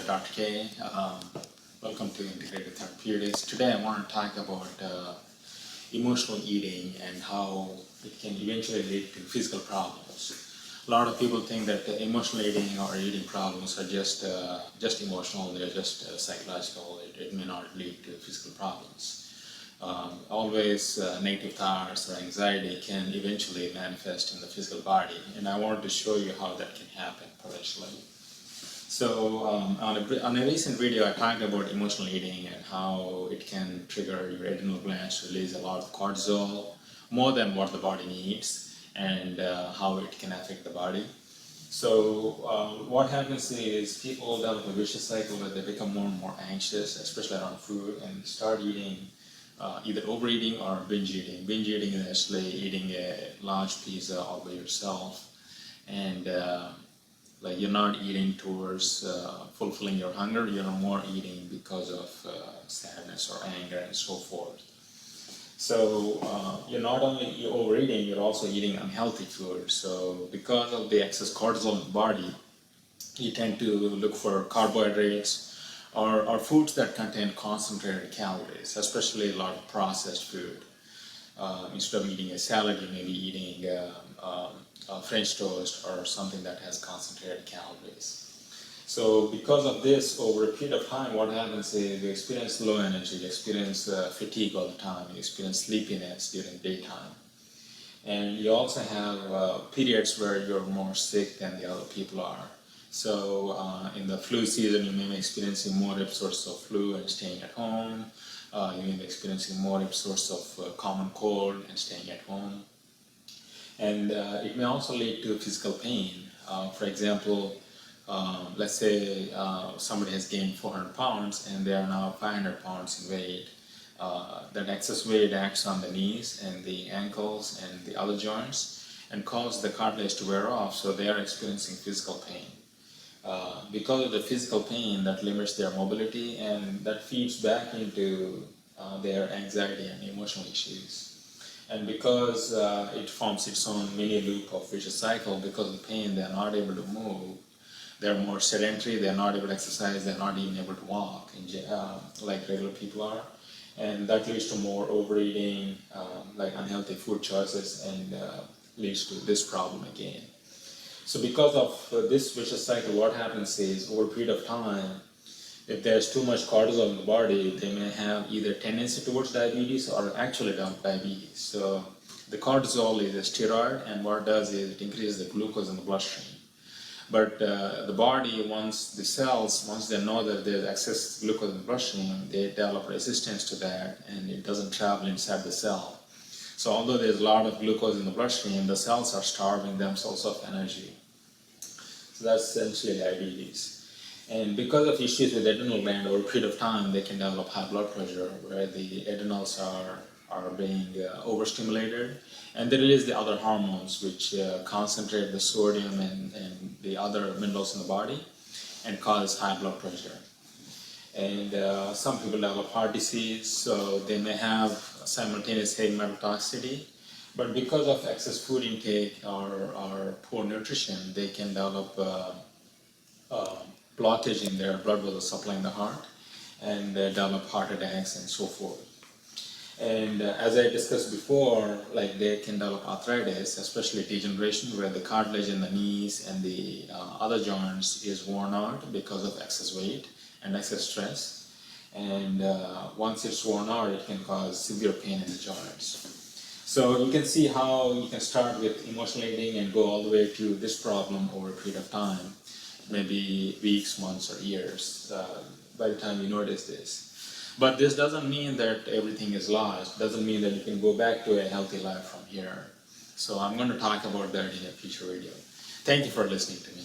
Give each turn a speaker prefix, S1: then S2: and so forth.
S1: Dr. K. Welcome to Integrated Therapeutics. Today I want to talk about emotional eating and how it can eventually lead to physical problems. A lot of people think that emotional eating or eating problems are just emotional, they're just psychological. It may not lead to physical problems. Always negative thoughts or anxiety can eventually manifest in the physical body, and I wanted to show you how that can happen potentially. So on a recent video I talked about emotional eating and how it can trigger your adrenal glands to release a lot of cortisol, more than what the body needs, and how it can affect the body. So what happens is people develop a vicious cycle where they become more and more anxious, especially around food, and start eating either overeating or binge eating. Binge eating is actually eating a large pizza all by yourself, and like you're not eating towards fulfilling your hunger, you're more eating because of sadness or anger and so forth. So you're not only overeating, you're also eating unhealthy food. So because of the excess cortisol in the body, you tend to look for carbohydrates or foods that contain concentrated calories, especially a lot of processed food. Instead of eating a salad, you may be eating French toast or something that has concentrated calories. So because of this, over a period of time, what happens is you experience low energy, you experience fatigue all the time, you experience sleepiness during daytime. And you also have periods where you're more sick than the other people are. So in the flu season, you may be experiencing more episodes of flu and staying at home. You may be experiencing more episodes of common cold and staying at home. And it may also lead to physical pain. For example, let's say somebody has gained 400 pounds and they are now 500 pounds in weight. That excess weight acts on the knees and the ankles and the other joints and causes the cartilage to wear off, so they are experiencing physical pain. Because of the physical pain, that limits their mobility and that feeds back into their anxiety and emotional issues. And because it forms its own mini loop of vicious cycle, because of the pain, they're not able to move. They're more sedentary, they're not able to exercise, they're not even able to walk like regular people are. And that leads to more overeating, like unhealthy food choices, and leads to this problem again. So because of this vicious cycle, what happens is over a period of time, if there's too much cortisol in the body, they may have either tendency towards diabetes or actually develop diabetes. So the cortisol is a steroid, and what it does is it increases the glucose in the bloodstream. But the body, once they know that there's excess glucose in the bloodstream, they develop resistance to that, and it doesn't travel inside the cell. So although there's a lot of glucose in the bloodstream, the cells are starving themselves of energy. So that's essentially diabetes. And because of issues with the adrenal gland, over a period of time, they can develop high blood pressure, where the adrenals are being overstimulated, and they release the other hormones which concentrate the sodium and the other minerals in the body and cause high blood pressure. And some people develop heart disease, so they may have simultaneous heavy metal toxicity, but because of excess food intake or poor nutrition, they can develop blockage in their blood vessels supplying the heart, and develop heart attacks and so forth. And as I discussed before, like they can develop arthritis, especially degeneration, where the cartilage in the knees and the other joints is worn out because of excess weight and excess stress. And once it's worn out, it can cause severe pain in the joints. So you can see how you can start with emotional eating and go all the way to this problem over a period of time, maybe weeks, months, or years, by the time you notice this. But this doesn't mean that everything is lost. Doesn't mean that you can go back to a healthy life from here. So I'm going to talk about that in a future video. Thank you for listening to me.